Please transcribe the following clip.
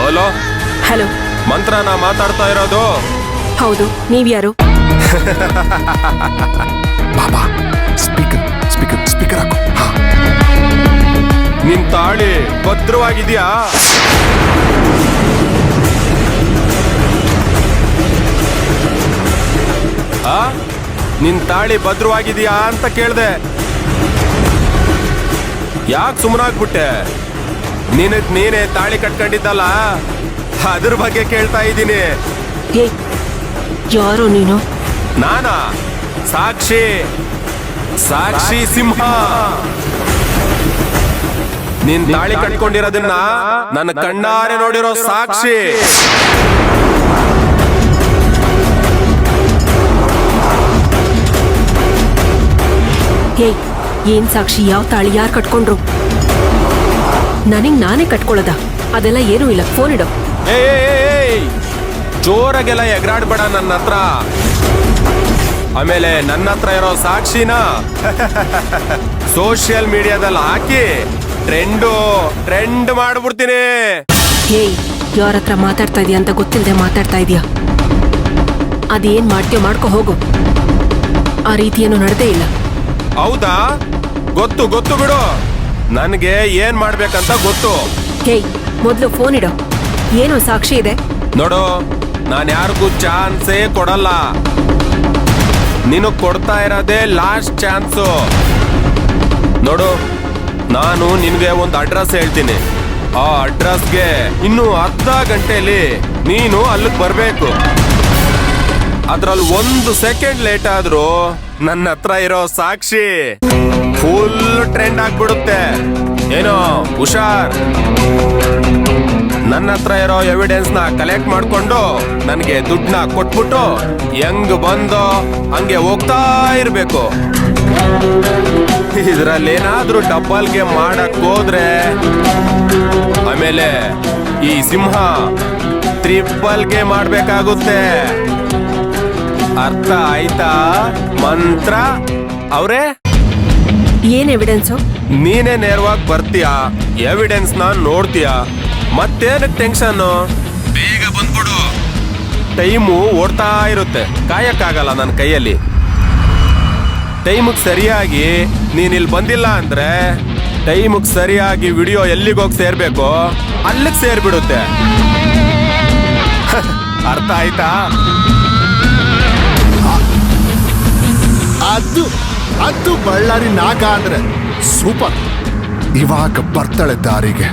Hello hello. ಮಂತ್ರನ ಮಾತಾಡ್ತಾ ಇರೋದು? ಹೌದು, ನೀವ್ಯಾರು? ಬಾಬಾ ಸ್ಪೀಕರ್ ಸ್ಪೀಕರ್ ಸ್ಪೀಕರ್ ಹಾಕು. ನಿನ್ ತಾಳಿ ಭದ್ರವಾಗಿದ್ಯಾ? ನಿನ್ ತಾಳಿ ಭದ್ರವಾಗಿದ್ಯಾ ಅಂತ ಕೇಳ್ದೆ. ಯಾಕೆ ಸುಮ್ಮನಾಗ್ಬಿಟ್ಟೆ? ನೀನೇ ತಾಳಿ ಕಟ್ಕೊಂಡಿದ್ದಲ್ಲ, ಅದ್ರ ಬಗ್ಗೆ ಕೇಳ್ತಾ ಇದ್ದೀನಿ. ಯಾರು ನೀನು? ನಾನಾ? ಸಾಕ್ಷಿ, ಸಾಕ್ಷಿ ಸಿಂಹ. ನೀನ್ ತಾಳಿ ಕಟ್ಕೊಂಡಿರೋದನ್ನ ನನ್ನ ಕಣ್ಣಾರೆ ನೋಡಿರೋ ಸಾಕ್ಷಿ. ಏನ್ ಸಾಕ್ಷಿ? ಯಾವ ತಾಳಿ ಯಾರು ಕಟ್ಕೊಂಡ್ರು? ನನಗ್ ನಾನೇ ಕಟ್ಕೊಳ್ಳೋದ? ಅದೆಲ್ಲ ಏನೂ ಇಲ್ಲ. ಫೋನ್ ಇಡು. ಜೋರಾಗೆಲ್ಲ ಎಗರಾಡ್ಬೇಡ ನನ್ನ ಹತ್ರ. ಆಮೇಲೆ ನನ್ನ ಹತ್ರ ಇರೋ ಸಾಕ್ಷಿನ ಸೋಷಿಯಲ್ ಮೀಡಿಯಾದಲ್ಲಿ ಹಾಕಿ ಟ್ರೆಂಡ್ ಮಾಡ್ಬಿಡ್ತೀನಿ. ಯಾರ ಹತ್ರ ಮಾತಾಡ್ತಾ ಇದೀಯ ಅಂತ ಗೊತ್ತಿಲ್ಲದೆ ಮಾತಾಡ್ತಾ ಇದೀಯ. ಅದೇನ್ ಮಾಡ್ತೀಯೋ ಮಾಡ್ಕೊ ಹೋಗು. ಆ ರೀತಿಯೇನು ನಡೆದೇ ಇಲ್ಲ. ಹೌದಾ? ಗೊತ್ತು ಬಿಡು. ನನ್ಗೆ ಏನ್ ಮಾಡ್ಬೇಕಂತ ಗೊತ್ತು. ಮೊದ್ಲು ಫೋನ್ ಇಡು. ಏನೋ ಸಾಕ್ಷಿ ಇದೆ ನೋಡು, ನಾನು ಯಾರಿಗೂ ಚಾನ್ಸೇ ಕೊಡಲ್ಲ. ನಿನಗ್ ಕೊಡ್ತಾ ಇರೋದೇ ಲಾಸ್ಟ್ ಚಾನ್ಸು. ನೋಡು, ನಾನು ನಿನ್ಗೆ ಒಂದು ಅಡ್ರೆಸ್ ಹೇಳ್ತೀನಿ. ಆ ಅಡ್ರೆಸ್ಗೆ ಇನ್ನು ಅರ್ಧ ಗಂಟೆಯಲ್ಲಿ ನೀನು ಅಲ್ಲಿಗೆ ಬರ್ಬೇಕು. ಅದ್ರಲ್ಲಿ 1 ಸೆಕೆಂಡ್ ಲೇಟ್ ಆದ್ರೂ ನನ್ನ ಹತ್ರ ಇರೋ ಸಾಕ್ಷಿ ಫುಲ್ ಟ್ರೆಂಡ್ ಆಗ್ಬಿಡುತ್ತೆ. ಏನೋ ಹುಷಾರ್. ನನ್ನ ಹತ್ರ ಇರೋ ಎವಿಡೆನ್ಸ್ ನ ಕಲೆಕ್ಟ್ ಮಾಡ್ಕೊಂಡು ನನಗೆ ದುಡ್ಡನ್ನ ಕೊಟ್ಬಿಟ್ಟು ಹೆಂಗ್ ಬಂದೋ ಹಂಗೆ ಹೋಗ್ತಾ ಇರ್ಬೇಕು. ಇದ್ರಲ್ಲಿ ಏನಾದ್ರೂ ಡಬ್ಬಲ್ಗೆ ಮಾಡಕ್ ಹೋದ್ರೆ ಆಮೇಲೆ ಈ ಸಿಂಹ ಟ್ರಿಪಲ್ಗೆ ಮಾಡ್ಬೇಕಾಗುತ್ತೆ. ಅರ್ಥ ಆಯ್ತಾ? ಮಂತ್ರ ಅವ್ರೆ, ಏನ್ ಎವಿಡೆನ್ಸು? ನೀನೇ ನೇರವಾಗಿ ಬರ್ತೀಯಾ, ಎವಿಡೆನ್ಸ್ ನ ನೋಡ್ತೀಯಾ, ಮತ್ತೇನಕ್ಕೆ ಟೆನ್ಷನ್? ಬೇಗ ಬಂದ್ಬಿಡು. ಟೈಮು ಓಡ್ತಾ ಇರುತ್ತೆ, ಕಾಯಕ್ಕಾಗಲ್ಲ ನನ್ನ ಕೈಯಲ್ಲಿ. ಟೈಮಿಗೆ ಸರಿಯಾಗಿ ನೀನ್ ಇಲ್ಲಿ ಬಂದಿಲ್ಲ ಅಂದ್ರೆ ಟೈಮಿಗೆ ಸರಿಯಾಗಿ ವಿಡಿಯೋ ಎಲ್ಲಿಗೋಗಿ ಸೇರ್ಬೇಕು ಅಲ್ಲಿಗೆ ಸೇರ್ಬಿಡುತ್ತೆ. ಅರ್ಥ ಆಯ್ತಾ? ಅದು ಬಳ್ಳಾರಿ ನಾಗ ಅಂದ್ರೆ ಸೂಪರ್. ಇವಾಗ ಬರ್ತಾಳೆ ದಾರಿಗೆ.